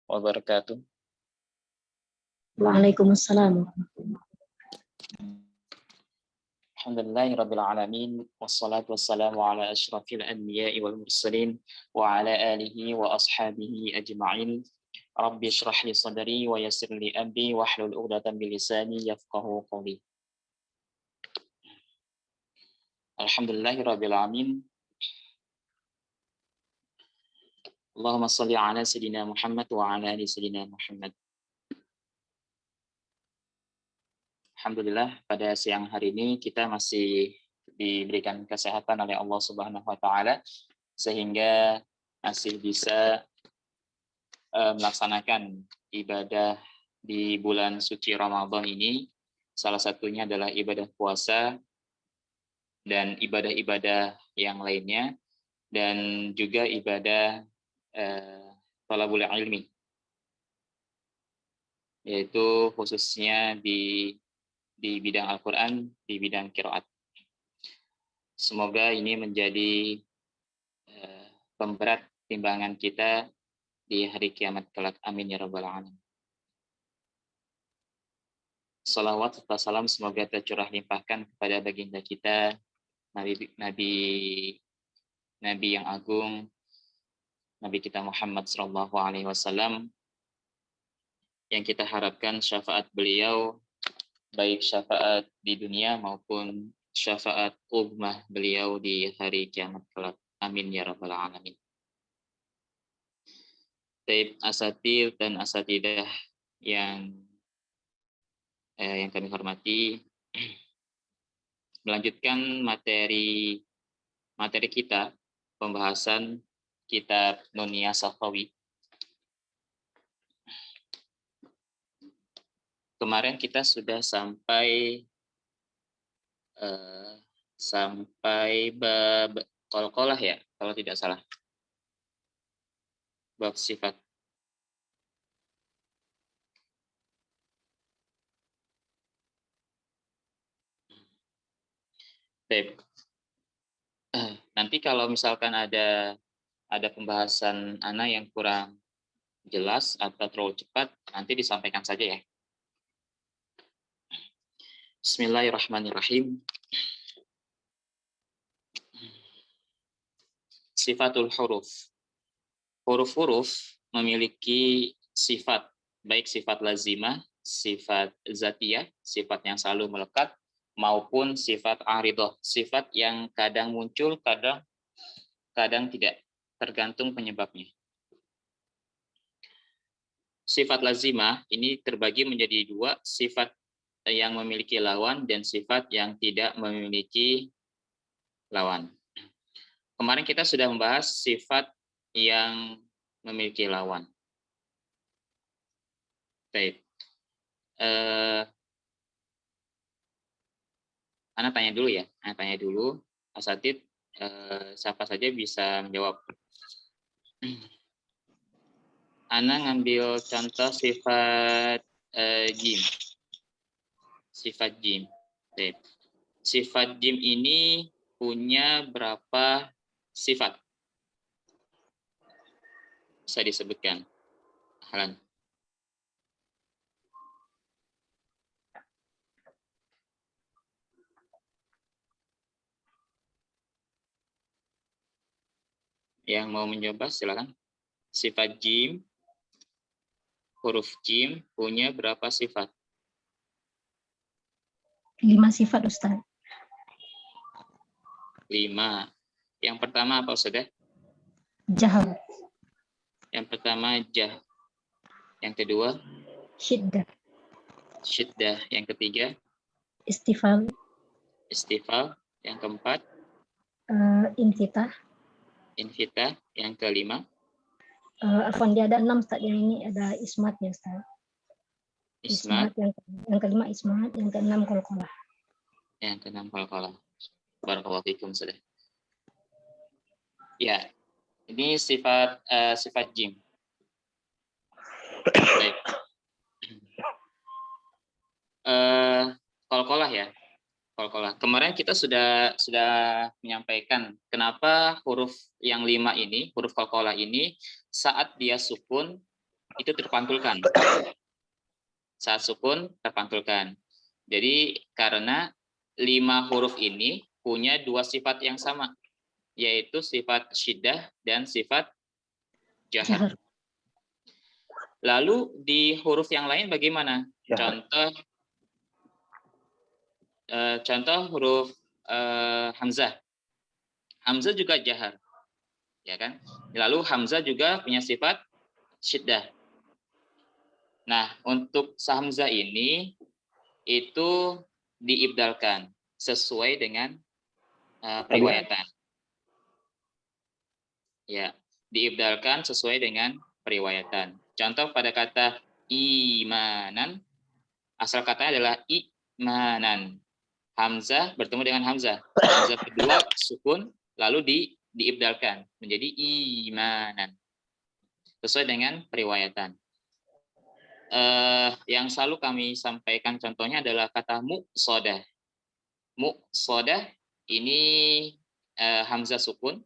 wabarakatuh. Waalaikumsalam. Alhamdulillahirabbil alamin wassalatu wassalamu ala asyrafil anbiya'i wal mursalin wa ala alihi wa ashabihi ajma'in. Rabbi shrah li sadri wa yassir li amri wahlul 'uqdatam min lisani yafqahu qawli. Alhamdulillahirabbil alamin. Allahumma shalli ala sayyidina Muhammad wa ala ali sayyidina Muhammad. Alhamdulillah pada siang hari ini kita masih diberikan kesehatan oleh Allah Subhanahu wa taala sehingga masih bisa melaksanakan ibadah di bulan suci Ramadan ini. Salah satunya adalah ibadah puasa dan ibadah-ibadah yang lainnya, dan juga ibadah thalabul ilmi, yaitu khususnya di bidang Al-Quran, di bidang qiraat. Semoga ini menjadi pemberat timbangan kita di hari kiamat kelak. Amin ya rabbal alamin. Salawat serta salam semoga tercurah limpahkan kepada baginda kita, Nabi yang agung, Nabi kita Muhammad SAW, yang kita harapkan syafaat beliau, baik syafaat di dunia maupun syafaat ummah beliau di hari kiamat kelak. Amin ya rabbal alamin. Taib asatid dan asatidah yang kami hormati, melanjutkan materi kita, pembahasan kitab Nuniyah Sakhawi. Kemarin kita sudah sampai bab qalqalah ya, kalau tidak salah. Bab sifat. Baik. Nanti kalau misalkan ada pembahasan Ana yang kurang jelas atau terlalu cepat, nanti disampaikan saja ya. Bismillahirrahmanirrahim. Sifatul huruf. Huruf-huruf memiliki sifat, baik sifat lazimah, sifat zatiyah, sifat yang selalu melekat, maupun sifat aridah, sifat yang kadang muncul, kadang tidak, tergantung penyebabnya. Sifat lazimah ini terbagi menjadi dua, sifat yang memiliki lawan dan sifat yang tidak memiliki lawan. Kemarin kita sudah membahas sifat yang memiliki lawan. Baik. Ana tanya dulu ya. Ana tanya dulu. Asatid, siapa saja bisa menjawab. Ana ngambil contoh sifat jim. Sifat jim. Baik. Sifat jim ini punya berapa sifat? Bisa disebutkan. Halan. Yang mau mencoba silakan. Sifat jim, huruf jim punya berapa sifat? 5 sifat, Ustaz. 5. Yang pertama apa, Ustaz? Jahar. Yang pertama jah. Yang kedua Syiddah. syiddah. Yang ketiga Istifal. istifal. Yang keempat Infitah. infitah. Yang kelima Afwan, dia ada 6, Ustaz. Yang ini ada ismatnya, Ustaz. ismat. Yang kelima ismat, yang keenam qalqalah. Yang keenam qalqalah. Barakallahu fikum, Ustaz. Ya, ini sifat jim. Baik. Qalqalah ya. Qalqalah. Kemarin kita sudah menyampaikan kenapa huruf yang 5 ini, huruf qalqalah ini, saat dia sukun itu terpantulkan. Saat sukun terpantulkan. Jadi karena 5 huruf ini punya 2 sifat yang sama, yaitu sifat syiddah dan sifat jahar. Lalu di huruf yang lain bagaimana? Contoh huruf hamzah. Hamzah juga jahar, ya kan? Lalu hamzah juga punya sifat syiddah. Nah, untuk hamzah ini itu diibdalkan sesuai dengan periwayatan. Ya, diibdalkan sesuai dengan periwayatan. Contoh pada kata imanan, asal katanya adalah imanan. Hamzah bertemu dengan hamzah. Hamzah kedua sukun, lalu diibdalkan menjadi imanan. Sesuai dengan periwayatan. Yang selalu kami sampaikan contohnya adalah kata muqsadah. Muqsadah ini hamzah sukun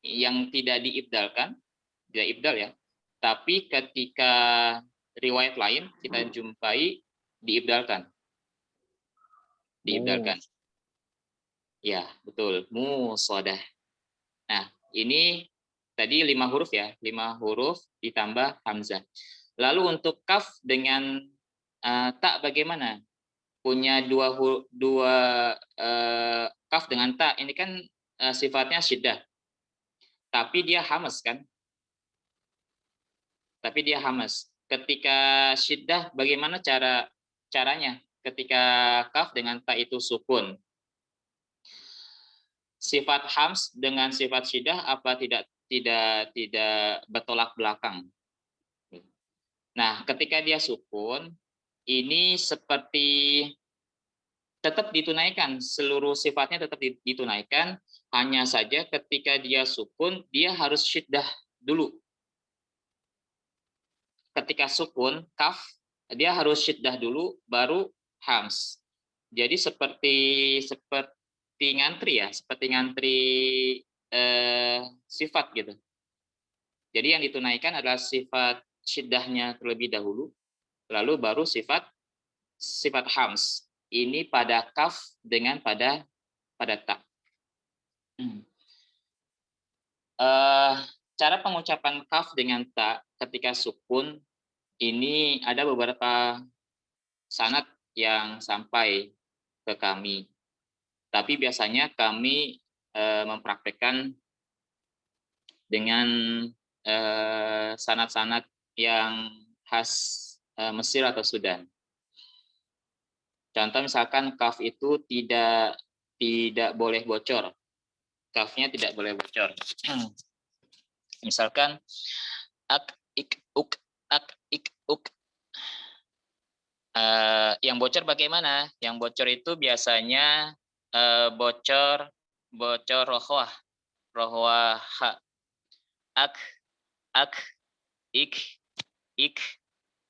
yang tidak diibdalkan, tidak ibdal ya. Tapi ketika riwayat lain kita jumpai diibdalkan. Diibdalkan. Ya, betul. Muqsadah. Nah, ini tadi 5 huruf ya, 5 huruf ditambah hamzah. Lalu untuk kaf dengan ta bagaimana? Punya dua kaf dengan ta, ini kan sifatnya syiddah. Tapi dia hamas kan? Tapi dia hamas. Ketika syiddah bagaimana caranya? Ketika kaf dengan ta itu sukun. Sifat hams dengan sifat syiddah apa tidak bertolak belakang? Nah, ketika dia sukun, ini seperti tetap ditunaikan, seluruh sifatnya tetap ditunaikan, hanya saja ketika dia sukun, dia harus syiddah dulu. Ketika sukun, kaf, dia harus syiddah dulu, baru hams. Jadi seperti ngantri ya, seperti ngantri sifat gitu. Jadi yang ditunaikan adalah sifat syiddahnya terlebih dahulu, lalu baru sifat hams. Ini pada kaf dengan pada ta. Cara pengucapan kaf dengan ta ketika sukun ini ada beberapa sanad yang sampai ke kami. Tapi biasanya kami mempraktekkan dengan sanad-sanad yang khas Mesir atau Sudan. Contoh misalkan kaf itu tidak boleh bocor. Kafnya tidak boleh bocor. Misalkan ak ik uk ak ik uk. Yang bocor bagaimana? Yang bocor itu biasanya bocor rohwah ha. Ak ik.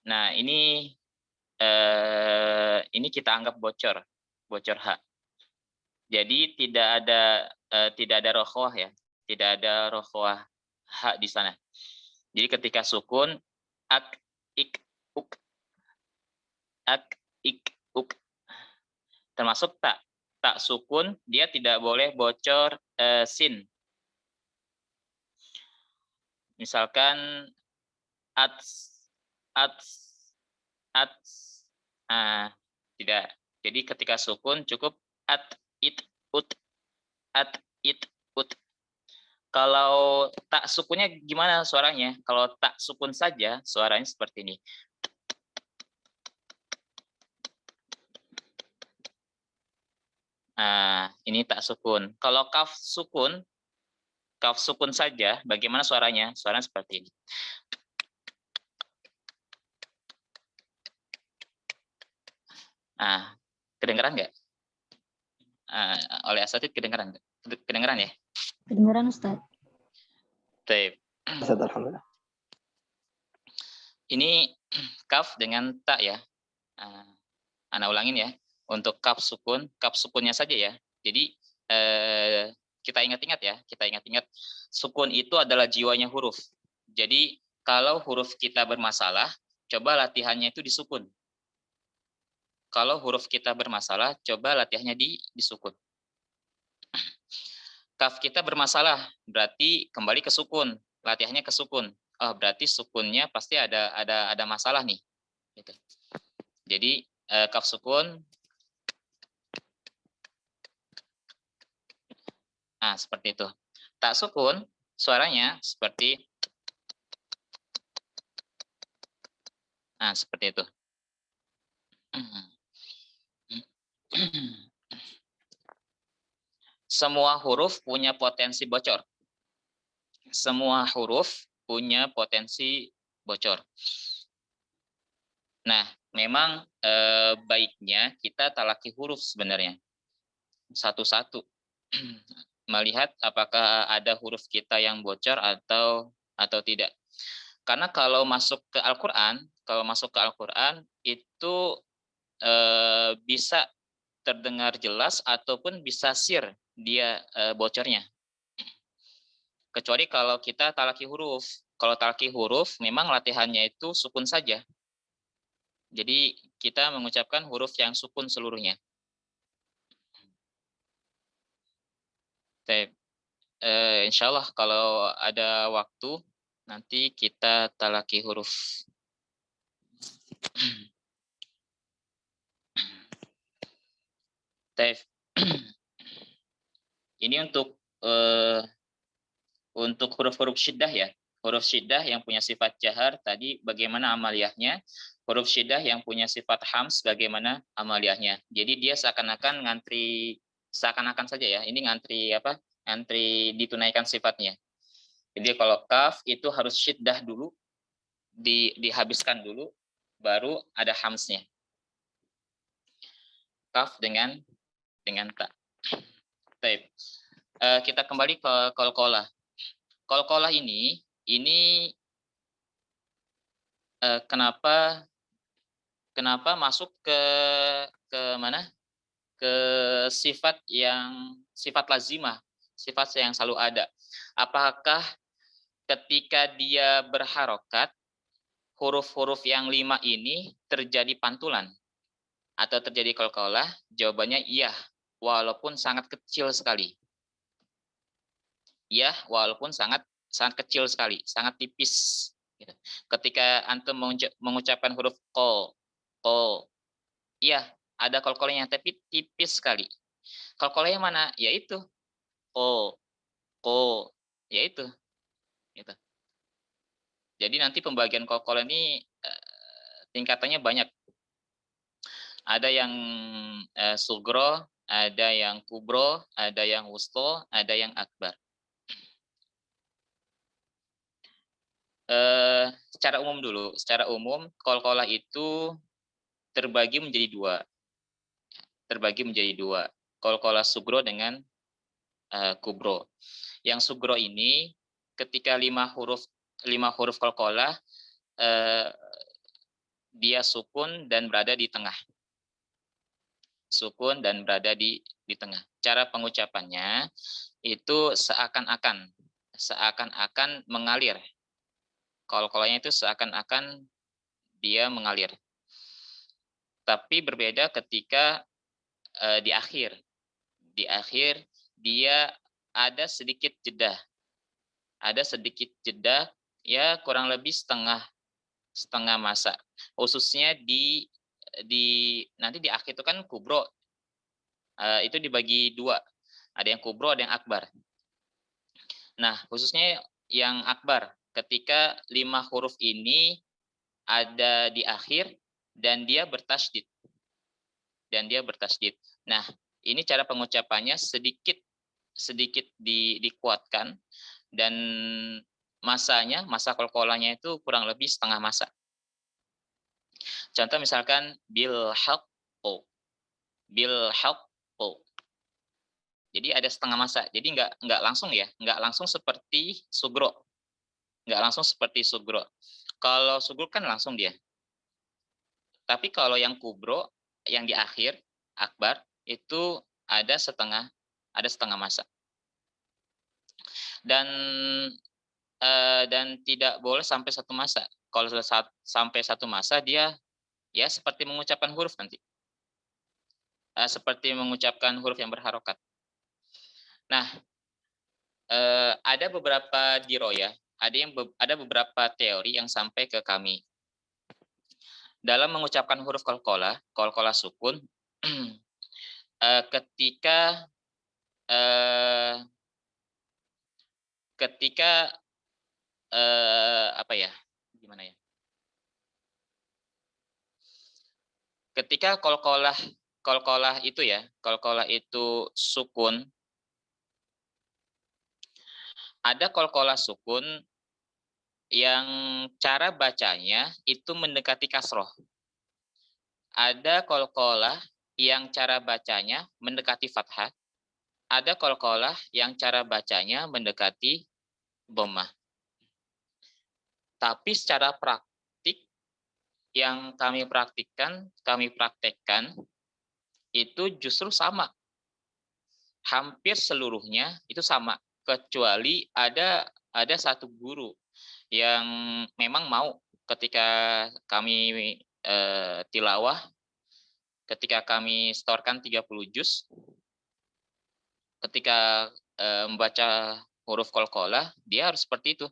Nah, ini kita anggap bocor hak. Jadi tidak ada rohwah ya, tidak ada rohwah hak di sana. Jadi ketika sukun ak ik uk, termasuk tak sukun dia tidak boleh bocor sin. Misalkan tidak. Jadi ketika sukun cukup it ut. Kalau tak sukunnya gimana suaranya? Kalau tak sukun saja suaranya seperti ini. Ini tak sukun. Kalau kaf sukun saja bagaimana suaranya? Suaranya seperti ini. Kedengaran nggak? Oleh asatid kedengaran nggak? Kedengaran ya? Kedengaran Ustaz. Baik. Alhamdulillah. Ini kaf dengan ta ya. Ana ulangin ya. Untuk kaf sukunnya saja ya. Jadi kita ingat-ingat ya. Sukun itu adalah jiwanya huruf. Jadi Kalau huruf kita bermasalah, coba latihannya itu disukun. Kalau huruf kita bermasalah, coba latihannya disukun. Kaf kita bermasalah, berarti kembali ke sukun. Latihannya ke sukun. Oh, berarti sukunnya pasti ada masalah nih. Gitu. Jadi kaf sukun. Nah, seperti itu. Tak sukun, suaranya seperti. Nah, seperti itu. Semua huruf punya potensi bocor. Semua huruf punya potensi bocor. Nah, memang baiknya kita talaki huruf sebenarnya. Satu-satu. Melihat apakah ada huruf kita yang bocor atau tidak. Karena kalau masuk ke Al-Qur'an, itu bisa terdengar jelas ataupun bisa sir dia bocornya. Kecuali kalau kita talaki huruf. Kalau talaki huruf memang latihannya itu sukun saja. Jadi kita mengucapkan huruf yang sukun seluruhnya. Insya Allah kalau ada waktu nanti kita talaki huruf. Ini untuk huruf-huruf syiddah ya. Huruf syiddah yang punya sifat jahar tadi bagaimana amaliyahnya. Huruf syiddah yang punya sifat hams bagaimana amaliyahnya. Jadi dia seakan-akan ngantri, seakan-akan saja ya. Ini ngantri apa? Ngantri ditunaikan sifatnya. Jadi kalau kaf itu harus syiddah dulu, dihabiskan dulu, baru ada hamsnya. Kaf dengan ta. Baik. Kita kembali ke qalqalah. Qalqalah ini kenapa masuk ke mana? Ke sifat lazimah, sifat yang selalu ada. Apakah ketika dia berharokat, huruf-huruf yang 5 ini terjadi pantulan atau terjadi qalqalah? Jawabannya iya, walaupun sangat kecil sekali. Ya, walaupun sangat kecil sekali, sangat tipis. Ketika antum mengucapkan huruf qol, iya ada qalqalahnya, tapi tipis sekali. Qalqalahnya mana? Yaitu qol, yaitu. Gitu. Jadi nanti pembagian qalqalah ini tingkatannya banyak. Ada yang sugro, ada yang kubro, ada yang wusto, ada yang akbar. Secara umum dulu, secara umum qalqalah itu terbagi menjadi dua. Qalqalah sugro dengan kubro. Yang sugro ini ketika 5 huruf qalqalah dia sukun dan berada di tengah. Sukun dan berada di tengah. Cara pengucapannya itu seakan-akan mengalir. Qalqalahnya itu seakan-akan dia mengalir. Tapi berbeda ketika di akhir. Di akhir dia ada sedikit jeda. Ada sedikit jeda, ya kurang lebih setengah masa. Khususnya nanti di akhir itu kan kubro. Itu dibagi 2. Ada yang kubro, ada yang akbar. Nah, khususnya yang akbar, ketika 5 huruf ini ada di akhir dan dia bertasydid. Nah, ini cara pengucapannya sedikit dikuatkan dan masa qalqalahnya itu kurang lebih setengah masa. Contoh misalkan bil haqqo. Jadi ada setengah masa. Jadi nggak langsung ya, nggak langsung seperti sugro. Kalau sugro kan langsung dia. Tapi kalau yang kubro, yang di akhir, akbar, itu ada setengah masa. Dan dan tidak boleh sampai satu masa. Kalau sampai satu masa dia ya seperti mengucapkan huruf nanti. Seperti mengucapkan huruf yang berharokat. Nah, ada beberapa diroya, ada beberapa teori yang sampai ke kami. Dalam mengucapkan huruf qalqalah sukun, ketika apa ya? Gimana ya? Ketika qalqalah itu ya, qalqalah itu sukun, ada qalqalah sukun yang cara bacanya itu mendekati kasroh. Ada qalqalah yang cara bacanya mendekati fathah. Ada qalqalah yang cara bacanya mendekati dhammah. Tapi secara praktik yang kami praktekkan itu justru sama. Hampir seluruhnya itu sama, kecuali ada satu guru yang memang mau ketika kami tilawah, ketika kami setorkan 30 juz, ketika membaca huruf qalqalah, dia harus seperti itu.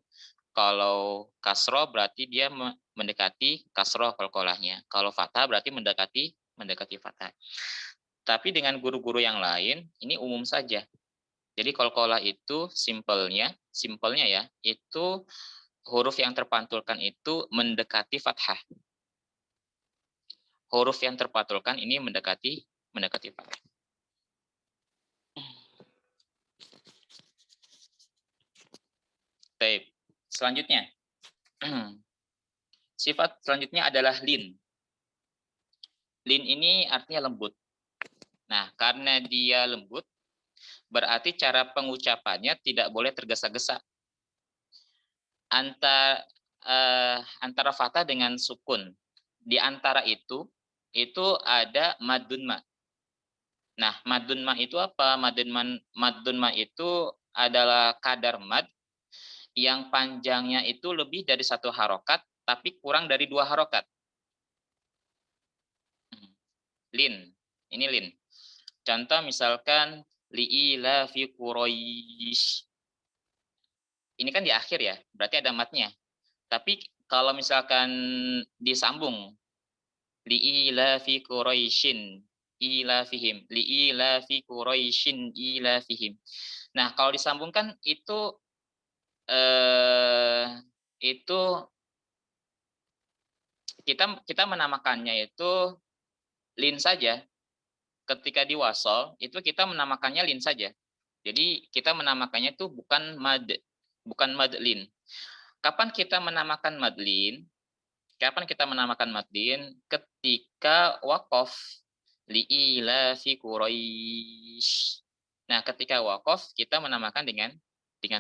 Kalau kasroh berarti dia mendekati kasroh qalqalahnya. Kalau fathah berarti mendekati fathah. Tapi dengan guru-guru yang lain, ini umum saja. Jadi qalqalah itu simpelnya ya, itu huruf yang terpantulkan itu mendekati fathah. Huruf yang terpantulkan ini mendekati fathah. Baik. Selanjutnya, sifat selanjutnya adalah lin. Lin ini artinya lembut. Nah, karena dia lembut, berarti cara pengucapannya tidak boleh tergesa-gesa. Antara fathah dengan sukun. Di antara itu ada madun ma. Nah, madun ma itu apa? Madun ma itu adalah kadar mad yang panjangnya itu lebih dari 1 harokat, tapi kurang dari 2 harokat. Lin, ini lin. Contoh misalkan li'ila fi Quraisy. Ini kan di akhir ya, berarti ada matnya. Tapi kalau misalkan disambung, li'ila fi Quraisyin ilafihim, li'ila fi Quraisyin ilafihim. Nah, kalau disambungkan itu kita menamakannya itu lin saja. Ketika di wasol itu kita menamakannya lin saja. Jadi kita menamakannya itu bukan madlin. Kapan kita menamakan madlin? Ketika waqaf li'ila fi Quraisy. Nah, ketika waqaf kita menamakan dengan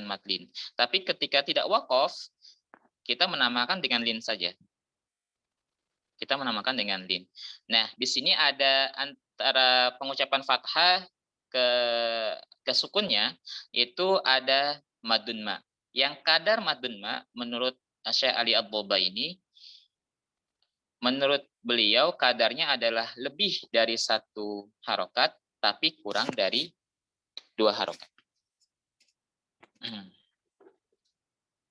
madlin. Tapi ketika tidak waqaf kita menamakan dengan lin saja. Kita menamakan dengan lin. Nah, di sini ada antara pengucapan fathah ke sukunnya itu ada madun ma. Yang kadar madun ma menurut Syekh Ali Ad-Doba ini, menurut beliau kadarnya adalah lebih dari 1 harokat, tapi kurang dari 2 harokat.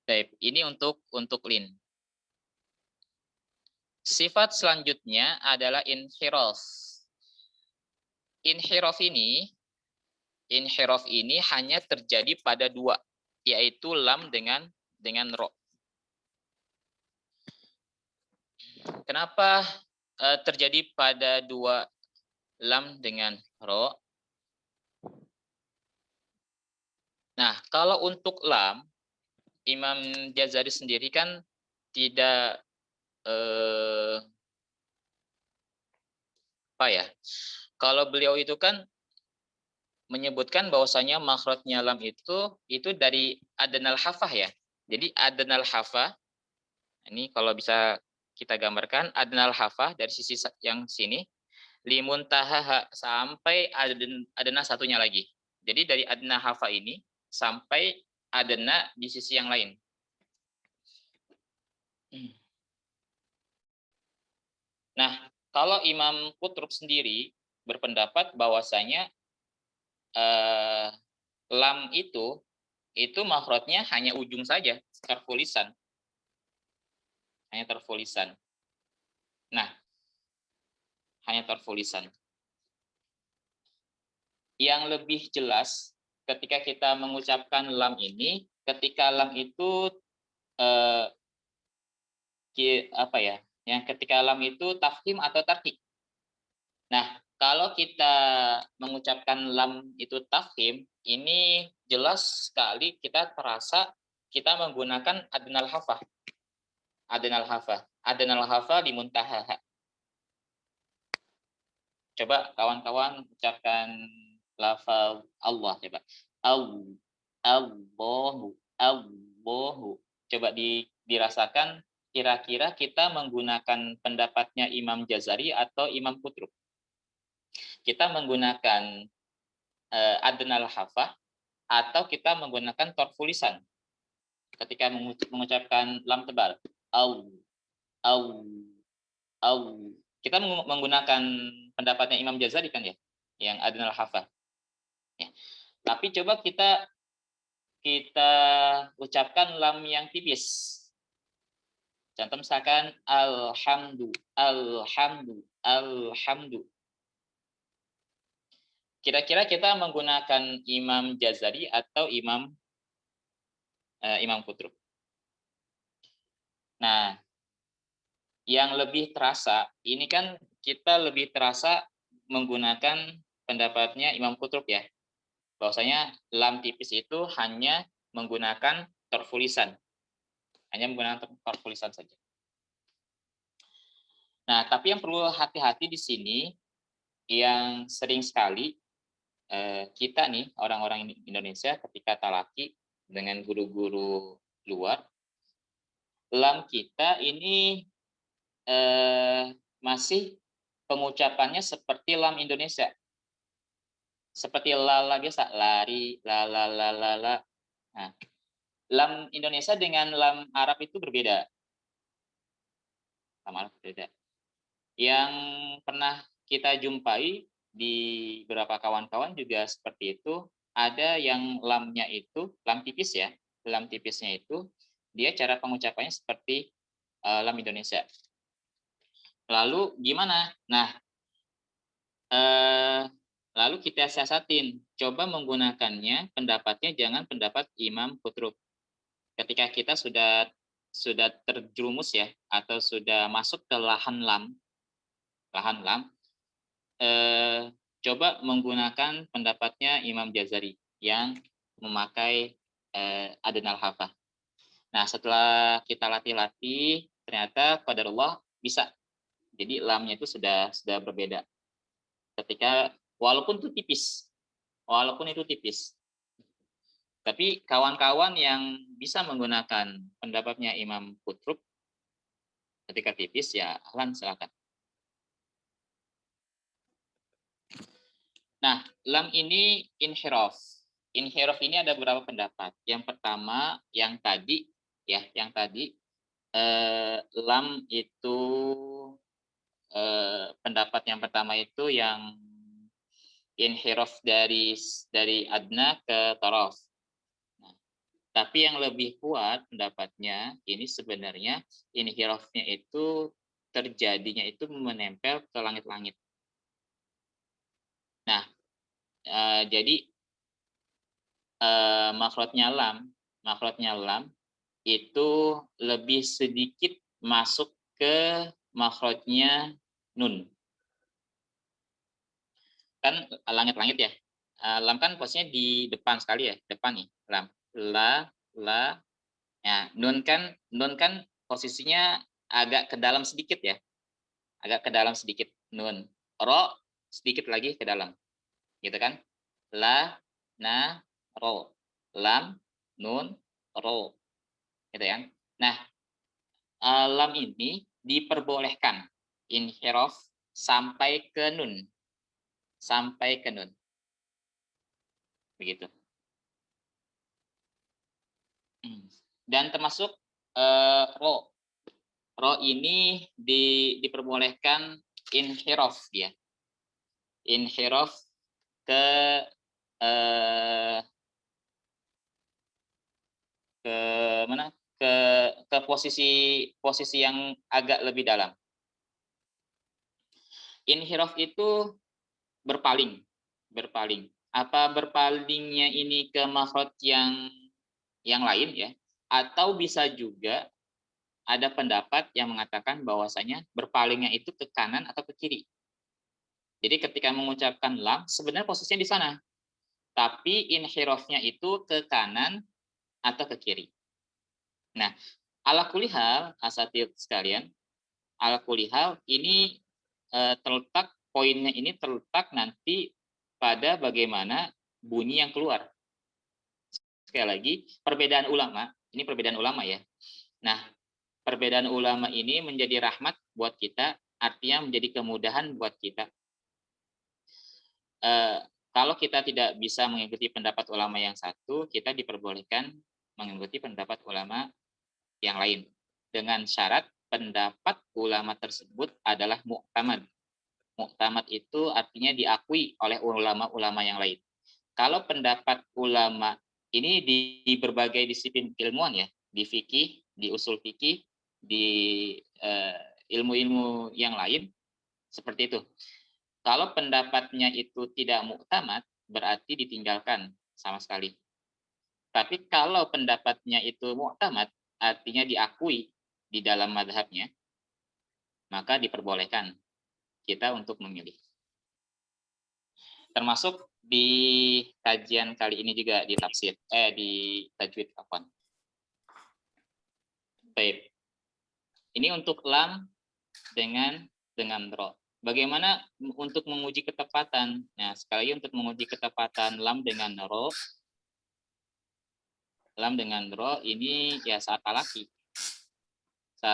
Baik, ini untuk lin. Sifat selanjutnya adalah inhiraf. Inhiraf ini hanya terjadi pada 2, yaitu lam dengan ro. Kenapa terjadi pada 2 lam dengan ro? Nah, kalau untuk lam, Imam Jazari sendiri kan tidak kalau beliau itu kan menyebutkan bahwasanya makhrajnya lam itu dari adnal hafah ya. Jadi adnal hafah ini kalau bisa kita gambarkan adnal hafah dari sisi yang sini limuntaha sampai adna satunya lagi. Jadi dari adna hafah ini sampai adna di sisi yang lain. Nah, kalau Imam Qutrub sendiri berpendapat bahwasanya lam itu makhrajnya hanya ujung saja, terfulisan. Hanya terfulisan. Nah, hanya terfulisan. Yang lebih jelas ketika kita mengucapkan lam ini, ketika lam itu apa ya? Yang ketika lam itu tafhim atau tarkik. Nah, kalau kita mengucapkan lam itu tafhim, ini jelas sekali kita terasa kita menggunakan adnal hafah. Adnal hafah. Adnal hafah di muntaha. Coba kawan-kawan ucapkan lafal Allah, coba. Allahu, Allahu. Coba dirasakan kira-kira kita menggunakan pendapatnya Imam Jazari atau Imam Qutrub. Kita menggunakan adnal hafah atau kita menggunakan torfulisan ketika mengucapkan lam tebal. Kita menggunakan pendapatnya Imam Jazari kan ya, yang adnal hafah. Ya. Tapi coba kita ucapkan lam yang tipis. Contoh misalkan alhamdu. Kira-kira kita menggunakan Imam Jazari atau Imam Qutrub. Nah, yang lebih terasa, ini kan kita lebih terasa menggunakan pendapatnya Imam Qutrub ya. Bahwasanya lam tipis itu hanya menggunakan terfulisan. Hanya menggunakan terfulisan saja. Nah, tapi yang perlu hati-hati di sini, yang sering sekali kita nih, orang-orang Indonesia ketika talaki dengan guru-guru luar, lam kita ini masih pengucapannya seperti lam Indonesia. Seperti lala biasa, lari, la. Nah, lam Indonesia dengan lam Arab itu berbeda. Lam Arab berbeda. Yang pernah kita jumpai di beberapa kawan-kawan juga seperti itu, ada yang lamnya itu, lam tipis ya, lam tipisnya itu, dia cara pengucapannya seperti lam Indonesia. Lalu gimana? Nah, lalu kita siasatin, coba menggunakannya pendapatnya jangan pendapat Imam Qutrub. Ketika kita sudah terjerumus ya, atau sudah masuk ke lahan lam, coba menggunakan pendapatnya Imam Jazari yang memakai adnal hafah. Nah, setelah kita latih-latih, ternyata qadarullah bisa. Jadi lamnya itu sudah berbeda. Ketika walaupun itu tipis. Tapi kawan-kawan yang bisa menggunakan pendapatnya Imam Qutrub ketika tipis ya ahlan silakan. Nah, lam ini inhiraf. Inhiraf ini ada beberapa pendapat. Yang pertama, yang tadi lam itu pendapat yang pertama itu yang inhiraf dari adna ke taraf. Nah, tapi yang lebih kuat pendapatnya ini sebenarnya inhirafnya itu terjadinya itu menempel ke langit-langit. Nah, jadi makhrajnya lam itu lebih sedikit masuk ke makhrajnya nun. Kan langit-langit ya. Lam kan posisinya di depan sekali ya, depan nih, lam. La. Ya, nun kan posisinya agak ke dalam sedikit ya. Agak ke dalam sedikit nun. Ro sedikit lagi ke dalam. Gitu kan? La, na, ro. Lam, nun, ro. Gitu ya. Nah, lam ini diperbolehkan inhiraf sampai ke nun. Begitu. Dan termasuk ro. ro ini diperbolehkan inhiraf dia. Inhiraf ke ke mana? Ke posisi yang agak lebih dalam. Inhiraf itu berpaling. Apa berpalingnya ini ke makhraj yang lain ya? Atau bisa juga ada pendapat yang mengatakan bahwasanya berpalingnya itu ke kanan atau ke kiri. Jadi ketika mengucapkan lam sebenarnya posisinya di sana. Tapi inhirafnya itu ke kanan atau ke kiri. Nah, ala kulihal asatidz sekalian, ala kulihal ini poinnya ini terletak nanti pada bagaimana bunyi yang keluar. Sekali lagi, perbedaan ulama, ini perbedaan ulama ya. Nah, perbedaan ulama ini menjadi rahmat buat kita, artinya menjadi kemudahan buat kita. Kalau kita tidak bisa mengikuti pendapat ulama yang satu, kita diperbolehkan mengikuti pendapat ulama yang lain. Dengan syarat pendapat ulama tersebut adalah mu'tamad. Mu'tamad itu artinya diakui oleh ulama-ulama yang lain. Kalau pendapat ulama ini di berbagai disiplin ilmuwan ya, di fikih, di usul fikih, di ilmu-ilmu yang lain, seperti itu. Kalau pendapatnya itu tidak mu'tamad, berarti ditinggalkan sama sekali. Tapi kalau pendapatnya itu mu'tamad, artinya diakui di dalam madhabnya, maka diperbolehkan kita untuk memilih. Termasuk di kajian kali ini juga di tafsir, di tajwid afwan. Baik. Ini untuk lam dengan ro. Bagaimana untuk menguji ketepatan? Nah, sekali lagi untuk menguji ketepatan lam dengan ro ini ya saat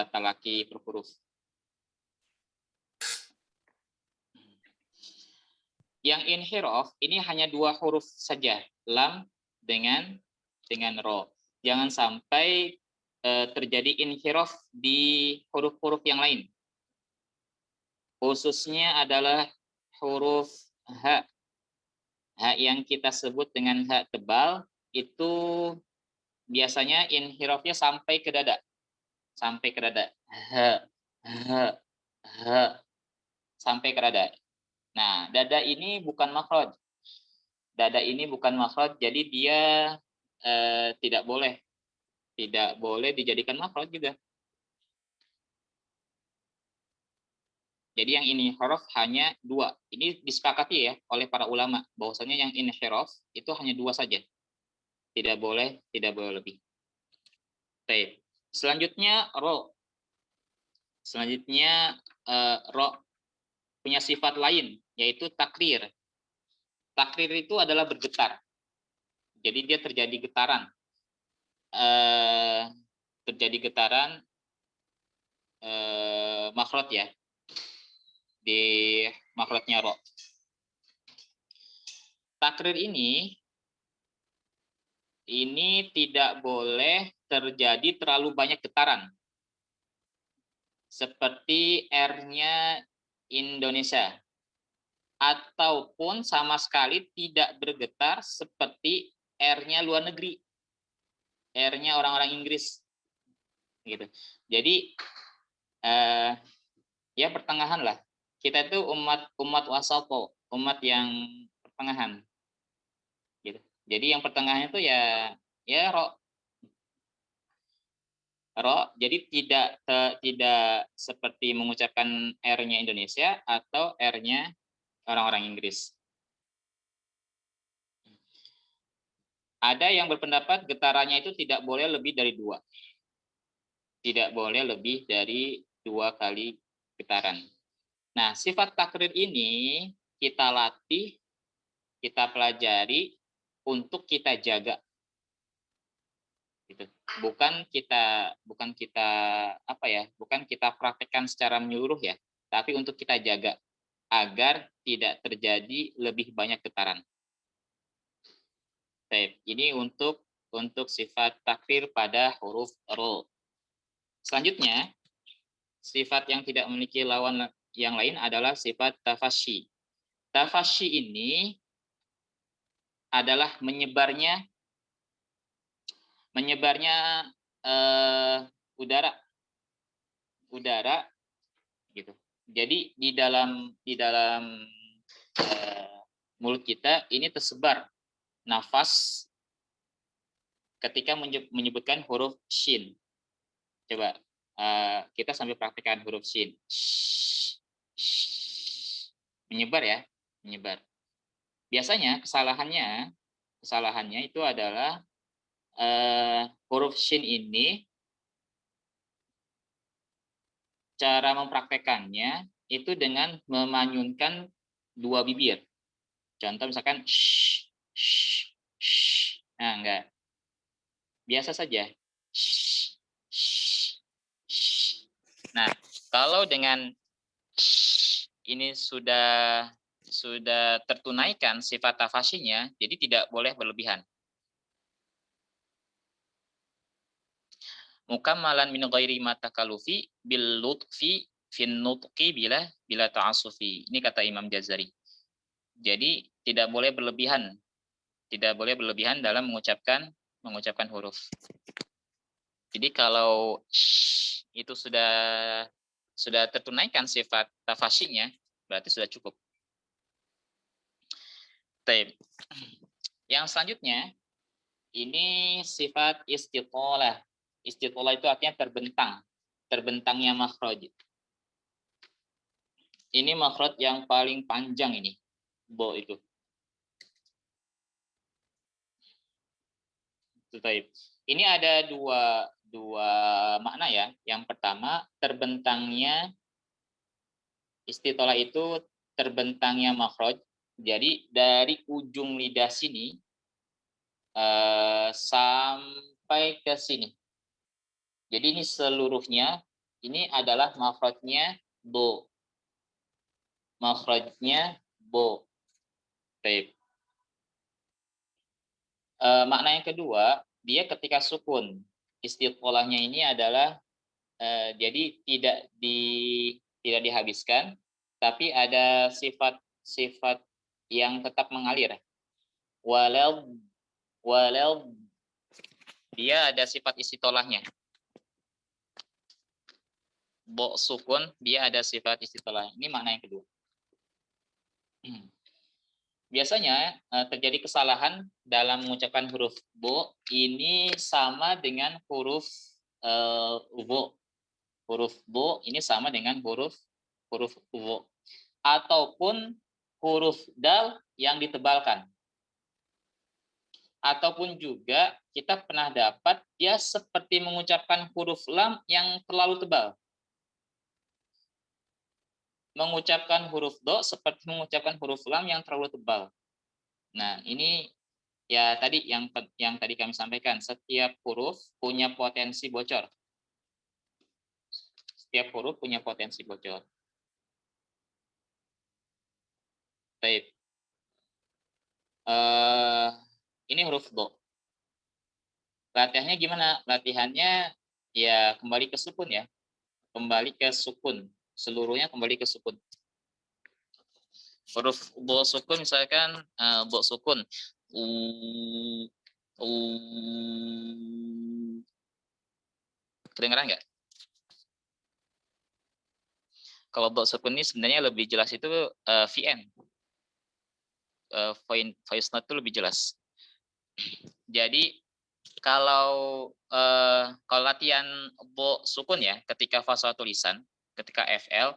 talaki berhuruf. Yang inhiraf ini hanya 2 huruf saja, lam dengan ro. Jangan sampai terjadi inhiraf di huruf-huruf yang lain. Khususnya adalah huruf ha. Ha yang kita sebut dengan ha tebal itu biasanya inhirafnya sampai ke dada. Sampai ke dada. Ha, sampai ke dada. Nah, dada ini bukan makhraj. Dada ini bukan makhraj, jadi dia tidak boleh dijadikan makhraj juga. Jadi yang inhiraf hanya 2. Ini disepakati ya oleh para ulama bahwasanya yang inhiraf itu hanya 2 saja. Tidak boleh lebih. Baik. Selanjutnya ro. Ro punya sifat lain yaitu takrir. Takrir itu adalah bergetar. Jadi dia terjadi getaran. Makhraj ya. Di makhrajnya ro. Takrir ini tidak boleh terjadi terlalu banyak getaran. Seperti R-nya Indonesia. Ataupun sama sekali tidak bergetar seperti R-nya luar negeri. R-nya orang-orang Inggris. Gitu. Jadi ya pertengahan lah. Kita itu umat wasato, umat yang pertengahan. Gitu. Jadi yang pertengahan itu ya ro. Jadi tidak seperti mengucapkan R-nya Indonesia atau R-nya orang-orang Inggris. Ada yang berpendapat getarannya itu tidak boleh lebih dari 2. Tidak boleh lebih dari 2 kali getaran. Nah, sifat takrir ini kita latih, kita pelajari untuk kita jaga. Gitu. Bukan kita praktekkan secara menyeluruh ya, tapi untuk kita jaga agar tidak terjadi lebih banyak getaran. Ini untuk sifat takrir pada huruf ro. Selanjutnya sifat yang tidak memiliki lawan yang lain adalah sifat tafasyi. Tafasyi ini adalah menyebarnya udara gitu. Jadi di dalam mulut kita ini tersebar nafas ketika menyebutkan huruf shin. Coba kita sambil praktekkan huruf shin. Menyebar ya, menyebar. Biasanya kesalahannya itu adalah huruf shin ini cara mempraktekannya itu dengan memanyunkan dua bibir. Contoh misalkan nah enggak. Biasa saja. Nah, kalau dengan ini sudah tertunaikan sifat tafasyinya, jadi tidak boleh berlebihan. Mukammalan min ghairi matakalufi bil lutfi fin nutqi bila ta'assufi. Ini kata Imam Jazari. Jadi tidak boleh berlebihan dalam mengucapkan huruf. Jadi kalau itu sudah tertunaikan sifat tafasyinya, berarti sudah cukup. Baik. Yang selanjutnya ini sifat istitolah. Istitolah itu artinya terbentangnya makhraj. Ini makhraj yang paling panjang ini, bo itu. Baik. Ini ada dua makna ya. Yang pertama, terbentangnya istitolah itu terbentangnya makhraj. Jadi dari ujung lidah sini sampai ke sini. Jadi ini seluruhnya ini adalah makhrajnya bo. Makhrajnya bo. Baik. Makna yang kedua, dia ketika sukun. Istitolahnya ini adalah jadi tidak dihabiskan, tapi ada sifat yang tetap mengalir. Walau dia ada sifat istitolahnya. Bo sukun, dia ada sifat istitolah. Ini makna yang kedua. Biasanya terjadi kesalahan dalam mengucapkan huruf bo. Ini sama dengan huruf wo. Huruf bo ini sama dengan huruf wo. Ataupun huruf dal yang ditebalkan. Ataupun juga kita pernah dapat dia seperti mengucapkan huruf lam yang terlalu tebal. Mengucapkan huruf do seperti mengucapkan huruf lam yang terlalu tebal. Nah, ini ya tadi yang tadi kami sampaikan, setiap huruf punya potensi bocor. Setiap huruf punya potensi bocor. Baik. Ini huruf do. Latihannya gimana? Latihannya ya kembali ke sukun ya. Kembali ke sukun. Seluruhnya kembali ke sukun. Huruf bo sukun misalkan bo sukun. Kedengeran nggak? Kalau bo sukun ini sebenarnya lebih jelas itu VN. Voice note itu lebih jelas. Jadi kalau latihan bo sukun ya, ketika fasa tulisan, ketika FL,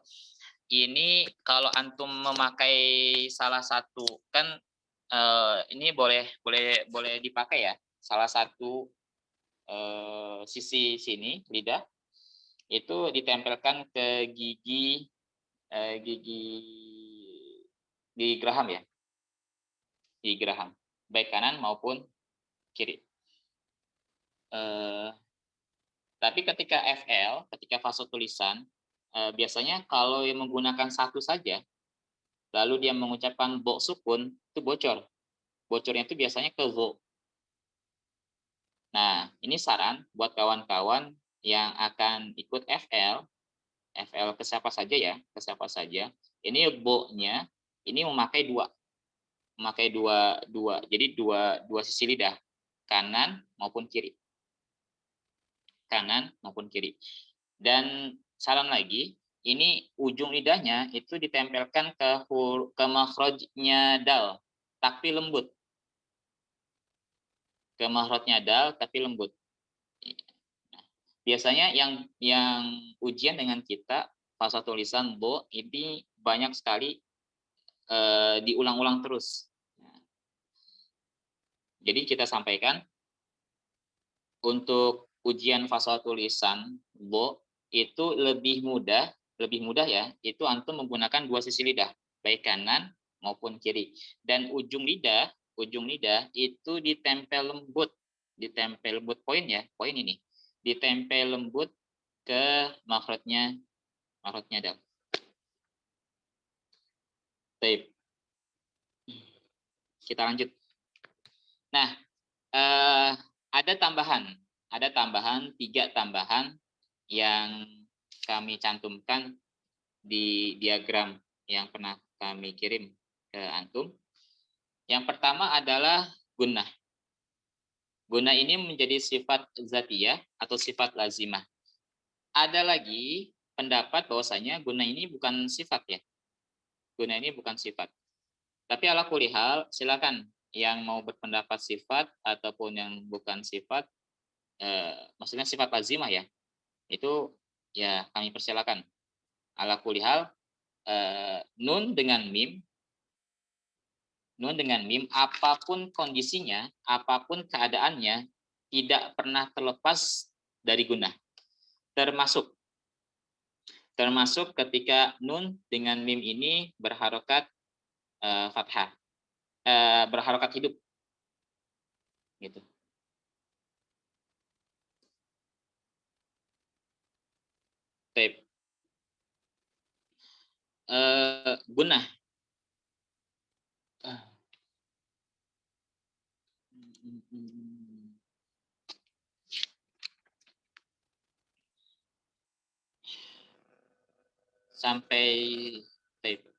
ini kalau antum memakai salah satu kan ini boleh dipakai ya, salah satu sisi sini lidah itu ditempelkan ke gigi geraham ya, gigi geraham, baik kanan maupun kiri. Tapi ketika FL, ketika fase tulisan, biasanya kalau yang menggunakan satu saja, lalu dia mengucapkan bo sukun, itu bocor. Bocornya itu biasanya ke vo. Nah, ini saran buat kawan-kawan yang akan ikut FL, FL ke siapa saja ya, ke siapa saja. Ini bo-nya ini memakai dua. Memakai dua. Jadi dua sisi lidah, kanan maupun kiri. Kanan maupun kiri. Dan saran lagi, ini ujung lidahnya itu ditempelkan ke makhrajnya dal, tapi lembut. Ke makhrajnya dal, tapi lembut. Biasanya yang ujian dengan kita fasa tulisan bo ini banyak sekali diulang-ulang terus. Jadi kita sampaikan untuk ujian fasa tulisan bo itu lebih mudah ya, itu antum menggunakan dua sisi lidah, baik kanan maupun kiri. Dan ujung lidah itu ditempel lembut poin ya, poin ini. Ditempel lembut ke makhrajnya dal. Baik. Kita lanjut. Nah, ada tambahan 3 tambahan yang kami cantumkan di diagram yang pernah kami kirim ke antum. Yang pertama adalah gunnah. Gunnah ini menjadi sifat zatiyah atau sifat lazimah. Ada lagi pendapat bahwasanya gunnah ini bukan sifat ya. Gunnah ini bukan sifat. Tapi ala kulli hal silakan yang mau berpendapat sifat ataupun yang bukan sifat, maksudnya sifat lazimah ya, itu ya kami persilakan. Ala kulli hal, nun dengan mim, apapun kondisinya, apapun keadaannya, tidak pernah terlepas dari gunnah. Termasuk ketika nun dengan mim ini berharokat fathah, berharokat hidup, gitu. Baik. Gunnah.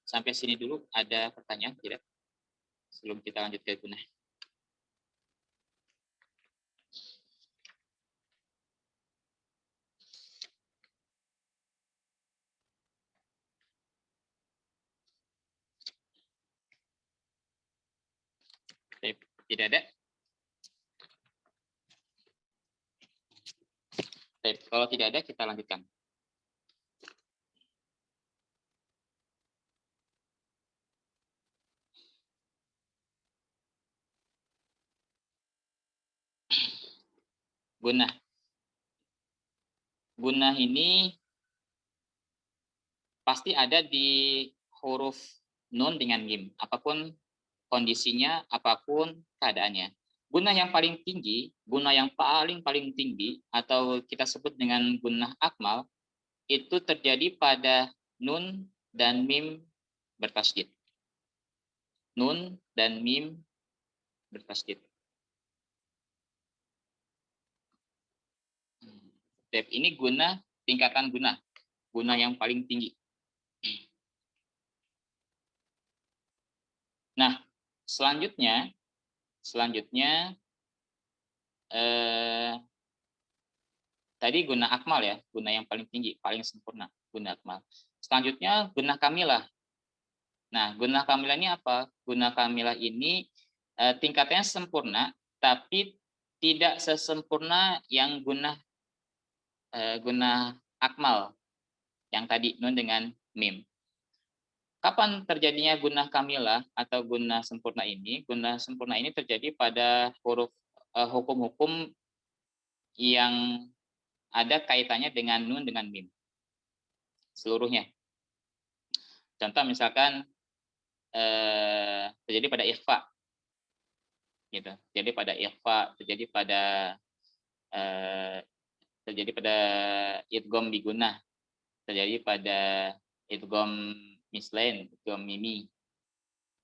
Sampai sini dulu ada pertanyaan tidak? Sebelum kita lanjut ke gunnah. Tidak ada? Kalau tidak ada, kita lanjutkan. Gunnah. Gunnah ini pasti ada di huruf nun dengan mim, apapun kondisinya, apapun keadaannya. Gunnah yang paling tinggi, paling tinggi, atau kita sebut dengan gunnah akmal, itu terjadi pada nun dan mim bertasydid. Nun dan mim bertasydid. Ini gunnah, tingkatan gunnah yang paling tinggi. Nah, selanjutnya tadi gunnah akmal ya, gunnah yang paling tinggi, paling sempurna, gunnah akmal. Selanjutnya gunnah kamilah. Nah, gunnah kamilah ini apa? Gunnah kamilah ini tingkatnya sempurna, tapi tidak sesempurna yang gunnah akmal yang tadi nun dengan mim. Kapan terjadinya gunnah kamilah atau gunnah sempurna ini? Gunnah sempurna ini terjadi pada huruf hukum-hukum yang ada kaitannya dengan nun dengan mim. Seluruhnya. Contoh misalkan terjadi pada ikhfa. Gitu. Jadi pada ikhfa, terjadi pada idgham bi gunnah, terjadi pada idgham mislain, idgham mimi,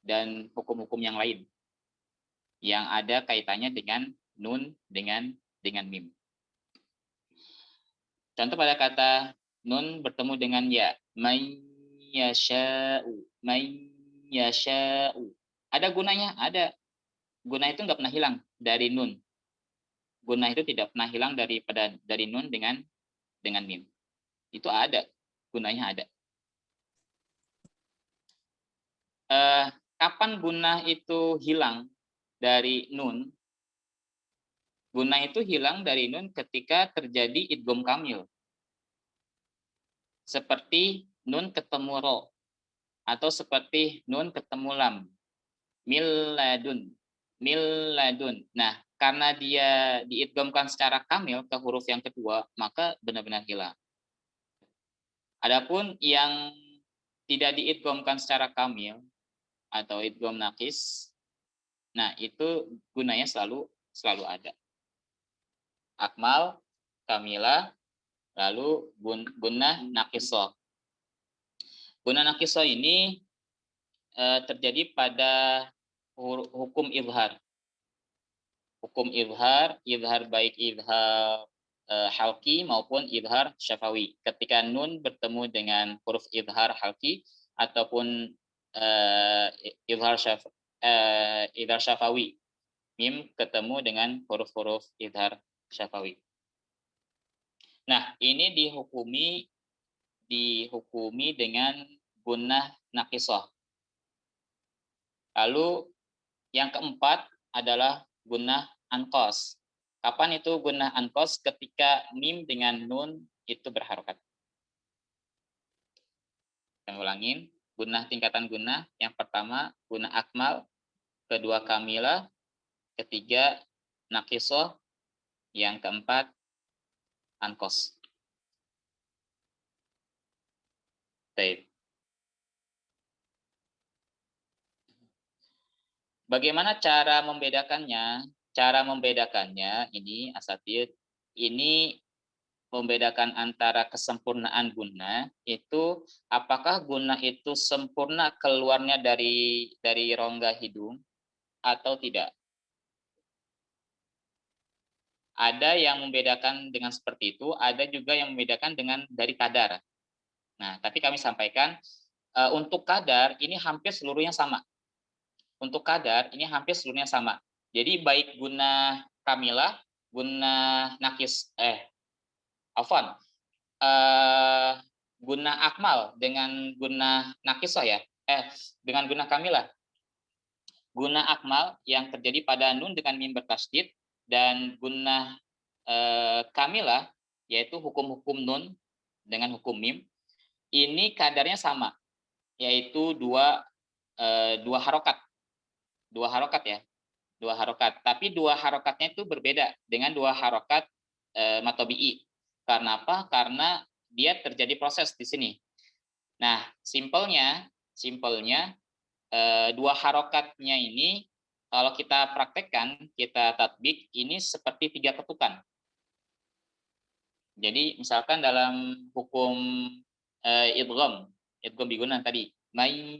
dan hukum-hukum yang lain yang ada kaitannya dengan nun dengan mim. Contoh pada kata nun bertemu dengan ya. May yasha'u. May yasha'u. Ada gunanya? Ada. Guna itu nggak pernah hilang dari nun. Guna itu tidak pernah hilang dari nun dengan mim. Itu ada. Gunanya ada. Kapan guna itu hilang dari nun? Guna itu hilang dari nun ketika terjadi idgham kamil. Seperti nun ketemu ro. Atau seperti nun ketemu lam. Milladun. Milladun. Nah, karena dia diidghamkan secara kamil ke huruf yang kedua, maka benar-benar hilang. Adapun yang tidak diidghamkan secara kamil atau idgham naqis, nah itu gunanya selalu ada. Akmal, kamilah, lalu gunnah naqisah. Gunnah naqisah ini terjadi pada hukum izhar. Hukum izhar baik izhar halqi maupun izhar syafawi. Ketika nun bertemu dengan huruf izhar halqi ataupun izhar syafawi. Mim ketemu dengan huruf-huruf izhar syafawi. Nah, ini dihukumi dengan gunnah naqisah. Lalu yang keempat adalah gunnah anqas. Kapan itu gunnah anqas? Ketika mim dengan nun itu berharokat. Kita ulangin. Gunnah tingkatan gunnah. Yang pertama gunnah akmal, kedua kamilah, ketiga naqisah, yang keempat anqas. Baik. Bagaimana cara membedakannya? Cara membedakannya ini asatid, ini membedakan antara kesempurnaan gunnah itu apakah gunnah itu sempurna keluarnya dari rongga hidung atau tidak. Ada yang membedakan dengan seperti itu, ada juga yang membedakan dengan dari kadar. Nah, tapi kami sampaikan untuk kadar ini hampir seluruhnya sama. Untuk kadar ini hampir seluruhnya sama. Jadi baik gunnah kamilah, gunnah naqis gunnah akmal dengan gunnah naqisah ya. Dengan gunnah kamilah. Gunnah akmal yang terjadi pada nun dengan mim bertasydid dan gunnah kamilah yaitu hukum-hukum nun dengan hukum mim ini kadarnya sama, yaitu dua harokat. Dua harokat ya. Dua harokat. Tapi dua harokatnya itu berbeda dengan dua harokat matobi'i. Karena apa? Karena dia terjadi proses di sini. Nah, simpelnya dua harokatnya ini kalau kita praktekkan, kita tatbik, ini seperti tiga ketukan. Jadi misalkan dalam hukum idgham bigunan tadi, may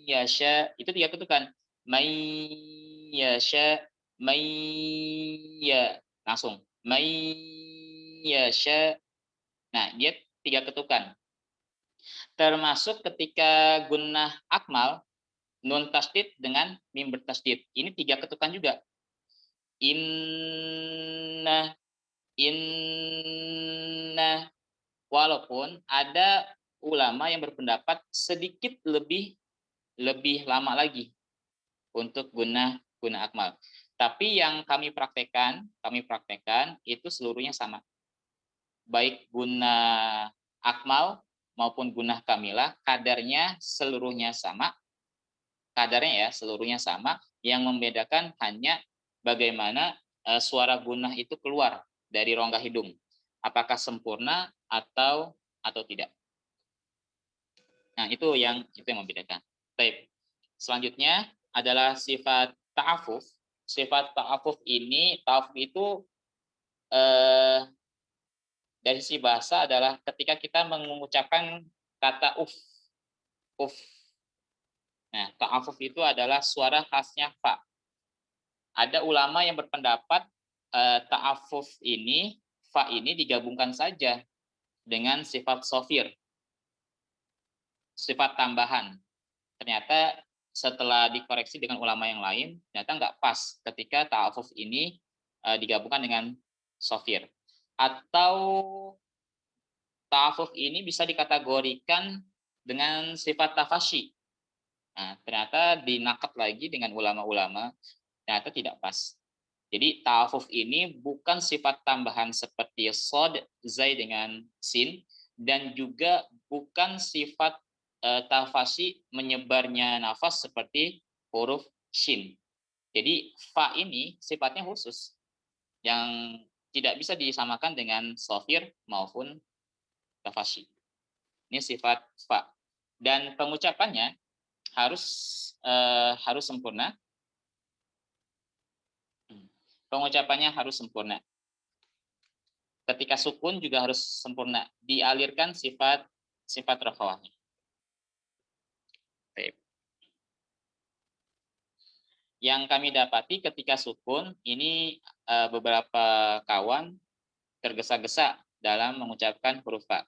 yasha itu tiga ketukan. May yasha, may ya langsung. May yasha. Nah, dia tiga ketukan. Termasuk ketika gunnah akmal, nun tasdid dengan mim bertasdid. Ini tiga ketukan juga. Inna, walaupun ada ulama yang berpendapat sedikit lebih lama lagi untuk gunnah akmal. Tapi yang kami praktekkan itu seluruhnya sama. Baik gunnah akmal maupun gunnah kamilah, kadarnya seluruhnya sama. Yang membedakan hanya bagaimana suara gunnah itu keluar dari rongga hidung. Apakah sempurna atau tidak. Nah, itu yang membedakan. Baik. Selanjutnya adalah sifat ta'afuf. Sifat ta'afuf itu dari sisi bahasa adalah ketika kita mengucapkan kata uf. Nah, ta'afuf itu adalah suara khasnya fa. Ada ulama yang berpendapat ta'afuf ini, fa ini digabungkan saja dengan sifat sofir, sifat tambahan. Ternyata setelah dikoreksi dengan ulama yang lain, ternyata nggak pas ketika ta'afuf ini digabungkan dengan sofir. Atau ta'afuf ini bisa dikategorikan dengan sifat tafashi. Nah, ternyata dinakat lagi dengan ulama-ulama, ternyata tidak pas. Jadi ta'afuf ini bukan sifat tambahan seperti sod, zai dengan sin, dan juga bukan sifat tafashi menyebarnya nafas seperti huruf shin. Jadi fa ini sifatnya khusus yang tidak bisa disamakan dengan sofir maupun tafashi. Ini sifat fa. Dan pengucapannya harus sempurna. Pengucapannya harus sempurna. Ketika sukun juga harus sempurna, dialirkan sifat rafa'ahnya. Yang kami dapati ketika sukun ini beberapa kawan tergesa-gesa dalam mengucapkan huruf fa.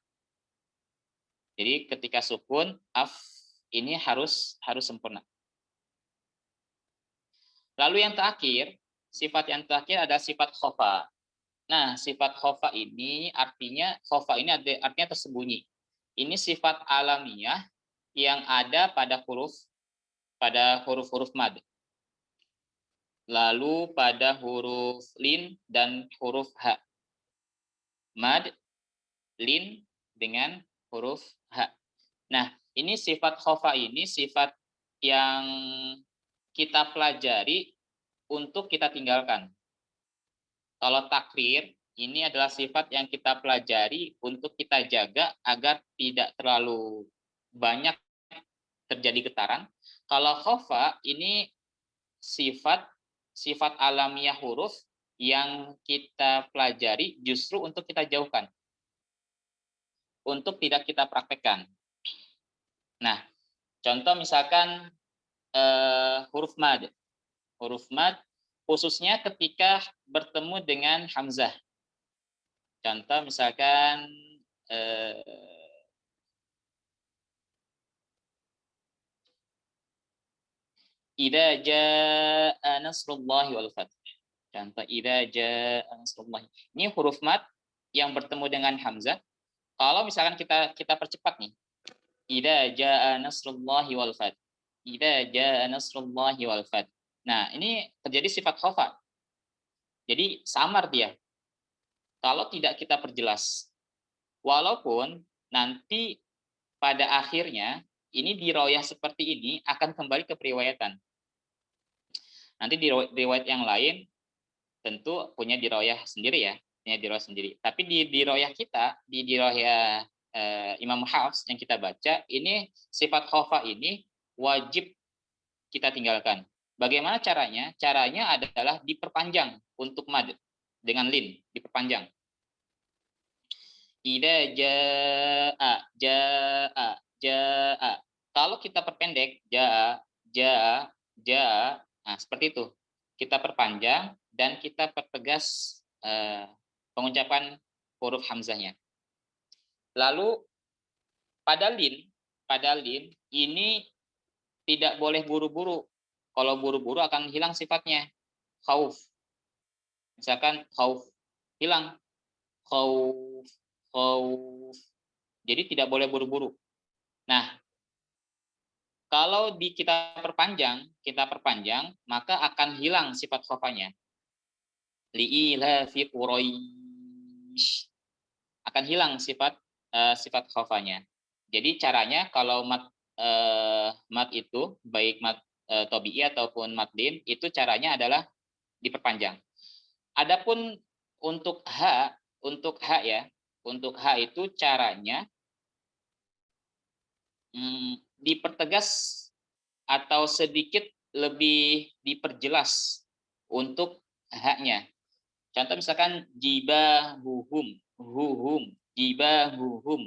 Jadi ketika sukun af ini harus sempurna. Lalu yang terakhir, sifat yang terakhir adalah sifat khofa. Nah, sifat khofa ini artinya tersembunyi. Ini sifat alamiah yang ada pada huruf-huruf mad. Lalu pada huruf lin dan huruf ha. Mad, lin dengan huruf ha. Nah, ini sifat khofa ini sifat yang kita pelajari untuk kita tinggalkan. Kalau takrir, ini adalah sifat yang kita pelajari untuk kita jaga agar tidak terlalu banyak terjadi getaran. Kalau khofa, ini sifat alamiah huruf yang kita pelajari justru untuk kita jauhkan. Untuk tidak kita praktekkan. Nah, contoh misalkan huruf mad. Huruf mad khususnya ketika bertemu dengan hamzah. Contoh misalkan idza jaa nasrullahi wal fath. Contoh idza jaa nasrullahi. Ini huruf mad yang bertemu dengan hamzah. Kalau misalkan kita percepat nih. Idza jaa nasrullahi wal fath. Idza jaa nasrullahi wal fath. Nah, ini terjadi sifat khofa. Jadi samar dia. Kalau tidak kita perjelas. Walaupun nanti pada akhirnya ini di riwayat seperti ini akan kembali ke periwayatan. Nanti di riwayat yang lain tentu punya diriwayat sendiri ya, punya diriwayat sendiri. Tapi di riwayat kita, di riwayat Imam Hafs yang kita baca, ini sifat khofa ini wajib kita tinggalkan. Bagaimana caranya? Caranya adalah diperpanjang untuk mad dengan lin, diperpanjang. Idza jaa. Kalau kita perpendek jaa, nah seperti itu. Kita perpanjang dan kita pertegas pengucapan huruf hamzahnya. Lalu pada lin ini tidak boleh buru-buru. Kalau buru-buru akan hilang sifatnya. Khauf. Misalkan khauf hilang. Khauf. Jadi tidak boleh buru-buru. Nah, kalau kita perpanjang, maka akan hilang sifat khofanya. Li'ilafi Quraisy. Akan hilang sifat khofanya. Jadi caranya kalau mat itu baik mat tobi'i ataupun mat lin itu caranya adalah diperpanjang. Adapun untuk ha ya, untuk ha itu caranya dipertegas atau sedikit lebih diperjelas untuk haknya. Contoh misalkan jibahuhum, jibahuhum.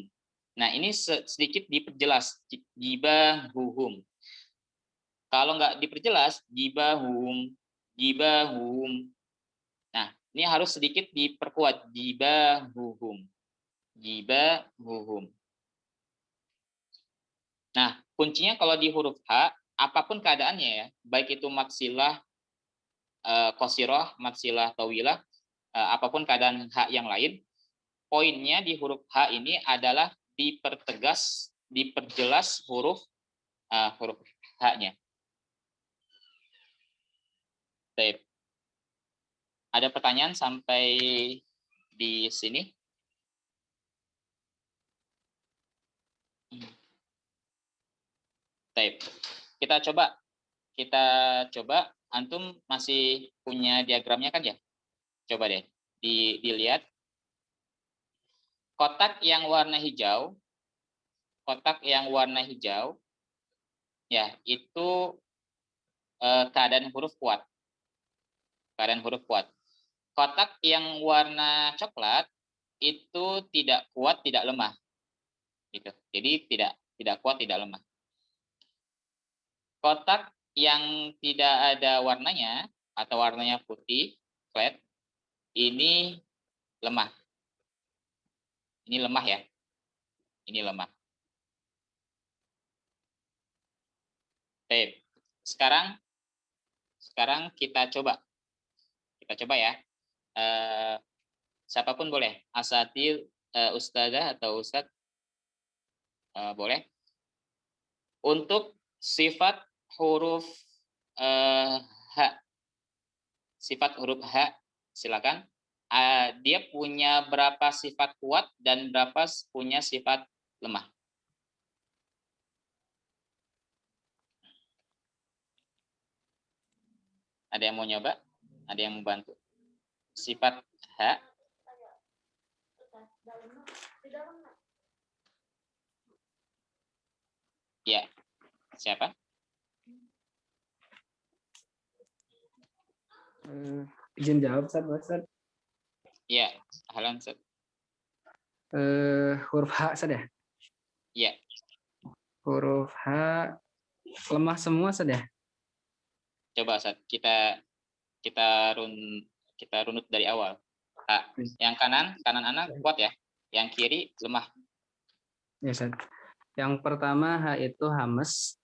Nah, ini sedikit diperjelas jibahuhum. Kalau nggak diperjelas jibahum. Nah, ini harus sedikit diperkuat jibahuhum. jibahuhum. Nah, kuncinya kalau di huruf H, apapun keadaannya ya, baik itu maksilah, qasirah, maksilah tawilah, apapun keadaan H yang lain, poinnya di huruf H ini adalah diperjelas huruf H-nya. Baik. Ada pertanyaan sampai di sini? Baik. Kita coba. Antum masih punya diagramnya kan ya? Coba deh dilihat. Kotak yang warna hijau, ya itu keadaan huruf kuat. Kotak yang warna coklat itu tidak kuat, tidak lemah. Gitu. Jadi tidak kuat, tidak lemah. Kotak yang tidak ada warnanya atau warnanya putih, flat, ini lemah. Ini lemah ya. Ini lemah. Baik. Sekarang kita coba ya. Siapapun boleh. Asatil, ustazah atau ustadz boleh. Untuk sifat huruf H. Sifat huruf H, silakan. Dia punya berapa sifat kuat dan berapa punya sifat lemah? Ada yang mau nyoba? Ada yang mau bantu? Sifat H. Ya, siapa? Izin jawab, Ustaz. Ya, halan, Ustaz. Huruf H, Ustaz ya? Ya. Huruf H lemah semua, Ustaz ya? Coba, Ustaz. Kita runut dari awal. Yang kanan anak kuat ya. Yang kiri lemah. Ya, Ustaz. Yang pertama H itu hamas.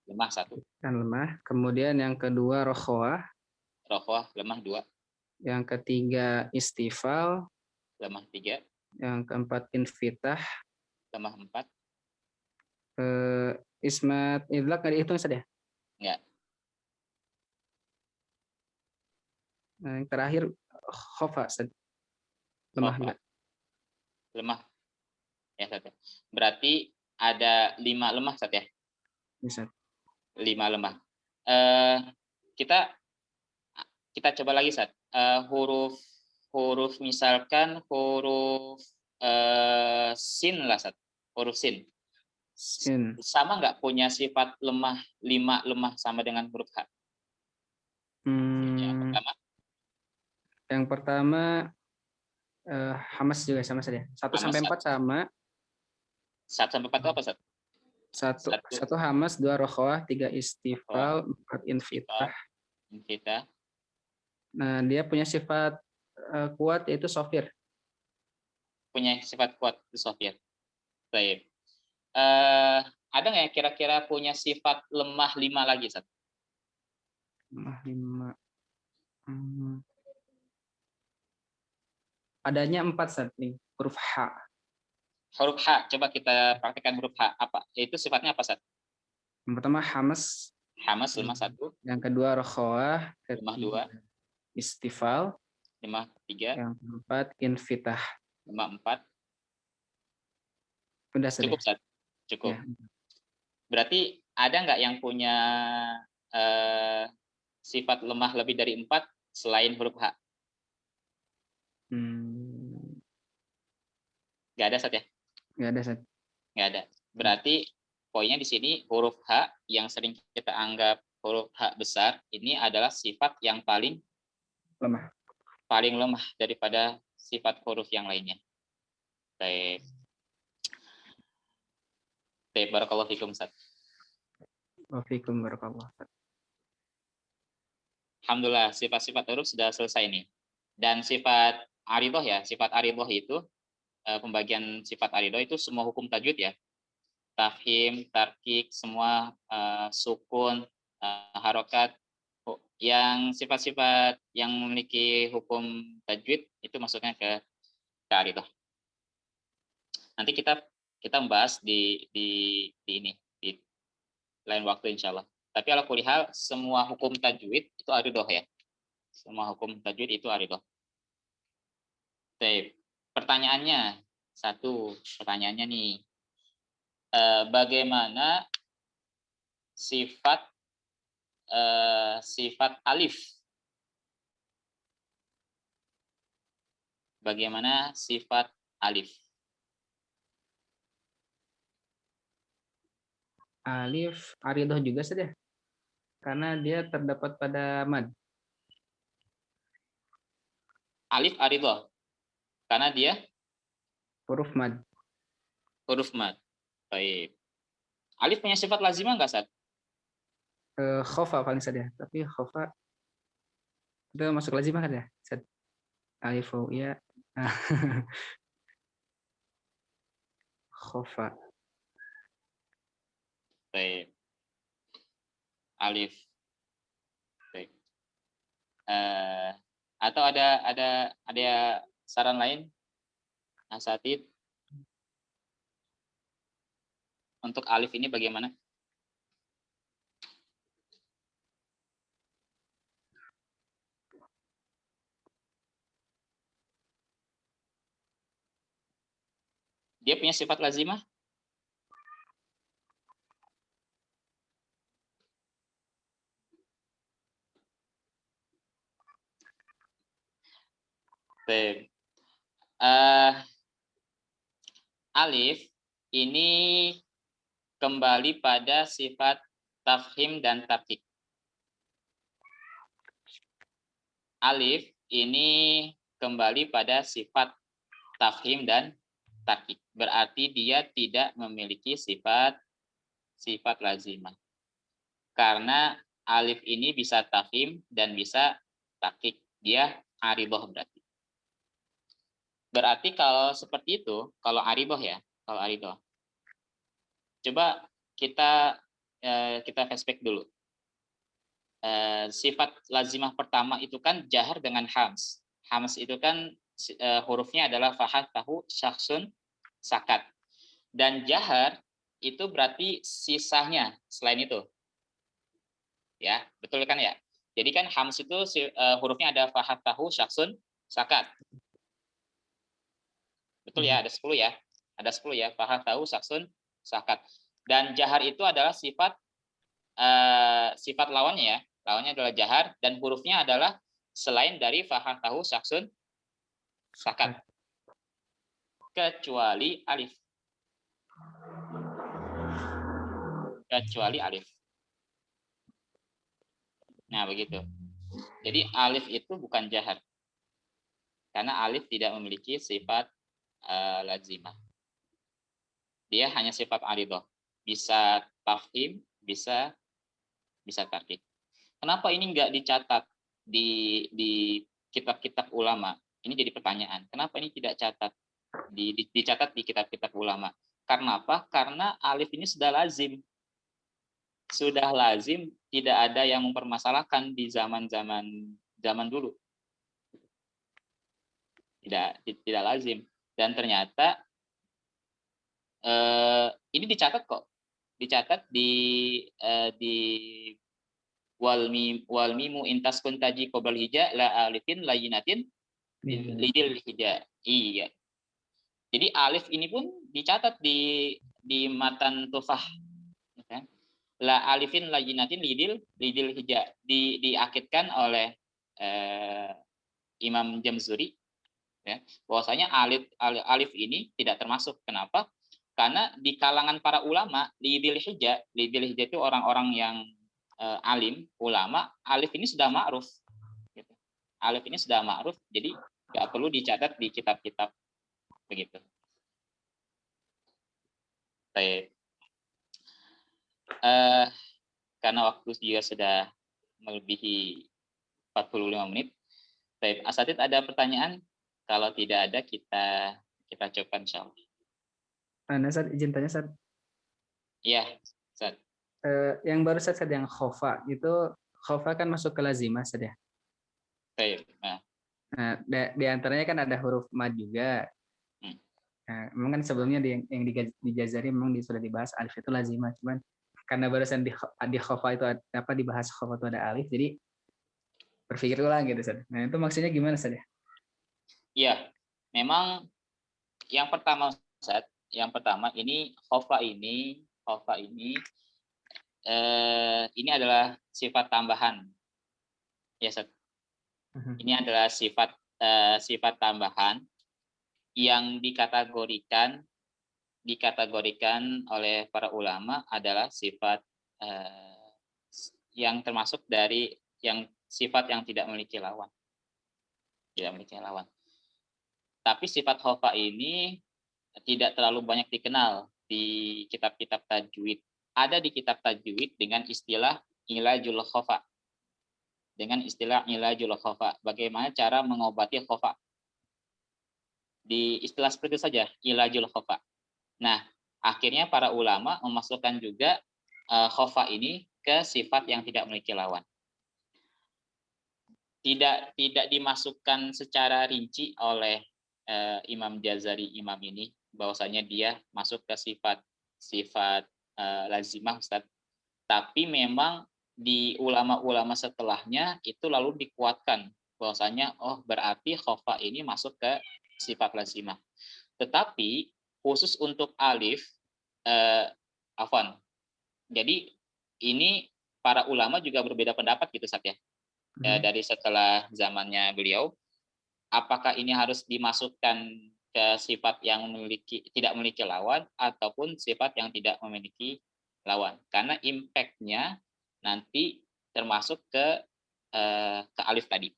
Lemah 1. Kan lemah. Kemudian yang kedua rokhwah. Rokhwah lemah 2. Yang ketiga istifal. Lemah 3. Yang keempat infitah. Lemah 4. Ismat idlaq nggak dihitung, Ustaz ya? Enggak. Nah, yang terakhir khofa, Ustaz. Lemah juga. Lemah. Ya, Ustaz. Berarti ada 5 lemah, Ustaz ya? Bisa. 5 lemah. Kita coba lagi, Ustaz. Huruf misalkan huruf sin lah, Ustaz. Huruf sin. Sama nggak punya sifat lemah, 5 lemah sama dengan huruf H? Yang pertama hamas juga sama saja. 1 sampai 4 sama. 1 sampai 4 itu apa, Ustaz? 1 hamas, 2 rokhwah, 3 istifal, 4 infitah. Nah, dia punya sifat kuat yaitu sofir. Punya sifat kuat itu sofir. Baik. Ada nggak ya kira-kira punya sifat lemah 5 lagi, Ustaz? Lemah 5. Adanya 4, Ustaz, nih, huruf H. Huruf H, coba kita praktekkan huruf H. Apa? Itu sifatnya apa, Ustaz? Yang pertama hamas. Hamas lemah 1. Yang kedua rokhwah. Lemah 2. Istifal. Lemah 3. Yang keempat infitah. Lemah 4. Udah, cukup, Ustaz? Cukup. Ya. Berarti ada nggak yang punya sifat lemah lebih dari 4 selain huruf H? Nggak ada, Ustaz ya? Nggak ada, Ustaz. Nggak ada. Berarti poinnya di sini huruf H yang sering kita anggap huruf H besar ini adalah sifat yang paling lemah. Paling lemah daripada sifat huruf yang lainnya. Baik. Baik, barakallahu fikum, Ustaz. Wafikum barakallah. Alhamdulillah, sifat-sifat huruf sudah selesai nih. Dan sifat aridoh ya, sifat aridoh itu pembagian sifat arido itu semua hukum tajwid ya. Tafhim, tarkik, semua sukun, harokat, yang sifat-sifat yang memiliki hukum tajwid itu masuknya ke arido. Nanti kita membahas di ini di lain waktu insya Allah. Tapi ala kulli hal semua hukum tajwid itu arido ya. Semua hukum tajwid itu arido. Baik. Pertanyaannya pertanyaannya nih, bagaimana sifat alif? Bagaimana sifat alif? Alif aridoh juga saja, karena dia terdapat pada mad. Alif aridoh, karena dia Huruf mad. huruf mad. Baik. Alif punya sifat lazimah nggak, Sat? Khofa paling saja, tapi khofa itu masuk lazimah kan ya? Alif ya. Khofa. Baik. Alif. Baik. Atau ada saran lain, Asatid? Untuk alif ini bagaimana? Dia punya sifat lazimah? Baik. Alif ini kembali pada sifat tafhim dan tarkik. Alif ini kembali pada sifat tafhim dan tarkik. Berarti dia tidak memiliki sifat lazimah. Karena alif ini bisa tafhim dan bisa tarkik. Dia aridoh berarti. Berarti kalau seperti itu, kalau aridoh ya, kalau aridoh. Coba kita flashback dulu. Sifat lazimah pertama itu kan jahar dengan hams. Hams itu kan hurufnya adalah fahad, tahu, syaksun, sakat. Dan jahar itu berarti sisanya selain itu. Ya, betul kan ya? Jadi kan hams itu hurufnya ada fahad, tahu, syaksun, sakat. Betul ya, ada 10 ya. Ada 10 ya, fahad, tahu, syaksun, sakat. Dan jahar itu adalah sifat lawannya ya. Lawannya adalah jahar dan hurufnya adalah selain dari fahad, tahu, syaksun, sakat. Kecuali alif. Kecuali alif. Nah, begitu. Jadi alif itu bukan jahar. Karena alif tidak memiliki sifat lazimah. Dia hanya sifat aridoh. Bisa tafhim, bisa tarkik. Kenapa ini nggak dicatat di kitab-kitab ulama? Ini jadi pertanyaan. Kenapa ini tidak dicatat di kitab-kitab ulama? Karena apa? Karena alif ini sudah lazim. Sudah lazim, tidak ada yang mempermasalahkan di zaman dulu. Tidak lazim. Dan ternyata ini dicatat kok. Dicatat di wal mimu intas kuntaji qabl hija la alifin layinatin lidil hija. Iya. Jadi alif ini pun dicatat di matan tufah. Okay. La alifin layinatin lidil hija, diakidkan oleh Imam Jamzuri ya, bahwasanya alif ini tidak termasuk. Kenapa? Karena di kalangan para ulama lidil hija itu orang-orang yang alim, ulama, alif ini sudah ma'ruf gitu. Alif ini sudah ma'ruf, jadi nggak perlu dicatat di kitab-kitab begitu. Baik. Karena waktu juga sudah melebihi 45 menit. Baik, Asatid ada pertanyaan? Kalau tidak ada, kita Kita coba insyaallah. Nah, Ustaz, izin tanya, Ustaz. Iya, Ustaz. Yang baru Ustaz yang khofa itu, khofa kan masuk ke lazimah, Ustaz ya. Baik. Nah, Nah, di antaranya kan ada huruf mad juga. Nah, memang kan sebelumnya yang di Jazari memang sudah dibahas alif itu lazimah, cuman karena barusan di khofa itu apa dibahas khofa itu ada alif, jadi berpikir ulang gitu, Ustaz. Nah, itu maksudnya gimana, Ustaz ya? iya. Memang yang pertama, Ustaz, ini khofa ini ini adalah sifat tambahan. Ya, Ustaz. Ini adalah sifat tambahan yang dikategorikan oleh para ulama adalah sifat yang termasuk dari yang sifat yang tidak memiliki lawan. Tidak memiliki lawan. Tapi sifat khofa ini tidak terlalu banyak dikenal di kitab-kitab tajwid. Ada di kitab tajwid dengan istilah ilajul khofa. Bagaimana cara mengobati khofa? Di istilah seperti itu saja, ilajul khofa. Nah, akhirnya para ulama memasukkan juga khofa ini ke sifat yang tidak memiliki lawan. Tidak dimasukkan secara rinci oleh Imam Jazari ini bahwasanya dia masuk ke sifat lazimah, Ustaz. Tapi memang di ulama-ulama setelahnya itu lalu dikuatkan bahwasanya berarti khofa ini masuk ke sifat lazimah. Tetapi khusus untuk alif afwan. Jadi ini para ulama juga berbeda pendapat gitu, Ustaz ya. Dari setelah zamannya beliau, apakah ini harus dimasukkan ke sifat yang tidak memiliki lawan ataupun sifat yang tidak memiliki lawan, karena impact-nya nanti termasuk ke alif tadi.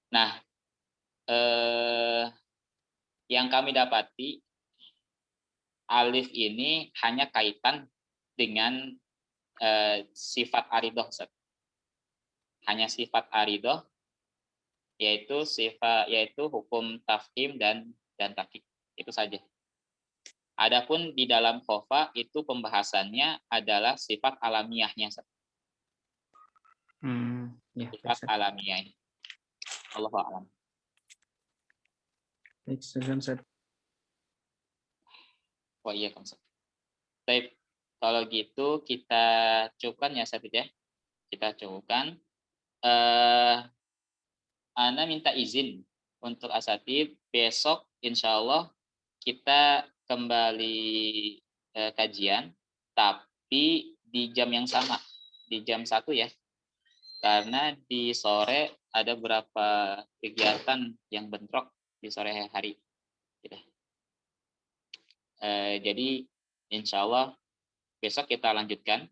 Nah, yang kami dapati alif ini hanya kaitan dengan sifat aridoh, Ustaz. Hanya sifat aridoh, yaitu hukum tafkhim dan takhfif. Itu saja. Adapun di dalam khofa itu pembahasannya adalah sifat alamiahnya, Ustaz. Sifat alamiah. Allahu a'lam. Baik, Ustaz. Oh iya, Ustaz. Baik, kalau gitu kita cukupkan ya, Ustaz ya. Kita cukupkan. Ana minta izin untuk asatid besok insya Allah kita kembali kajian, tapi di jam yang sama, di jam 1 ya. Karena di sore ada beberapa kegiatan yang bentrok di sore hari. Jadi insya Allah besok kita lanjutkan,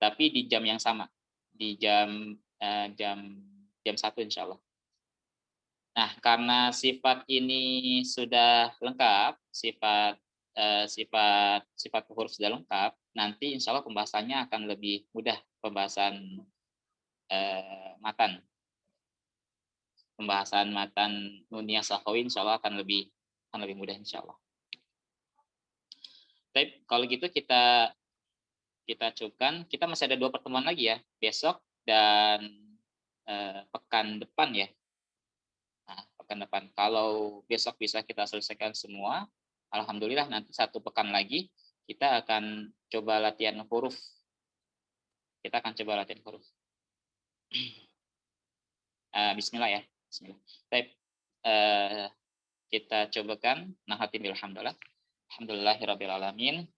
tapi di jam yang sama, di jam 1 insya Allah. Nah, karena sifat ini sudah lengkap, sifat huruf sudah lengkap, nanti insya Allah pembahasannya akan lebih mudah, pembahasan matan. Pembahasan matan Nuniyah Sakhawi insya Allah akan lebih mudah insya Allah. Baik, kalau gitu kita cukupkan. Kita masih ada 2 pertemuan lagi ya, besok dan pekan depan ya. Nah, pekan depan. Kalau besok bisa kita selesaikan semua, alhamdulillah nanti 1 pekan lagi kita akan coba latihan huruf. Bismillah ya. Bismillah. Baik. Kita cobakan nahatim alhamdulillah. Alhamdulillahirabbil alamin.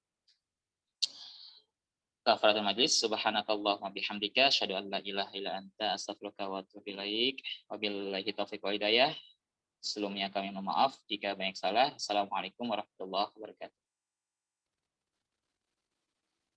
Kafaratul majlis, subhanakallahumma bihamdika asyhadu an la ilaha illa anta astaghfiruka wa atubu ilaik. Wabillahi taufiq wal hidayah. Sebelumnya kami mohon maaf jika banyak salah. Assalamualaikum warahmatullahi wabarakatuh.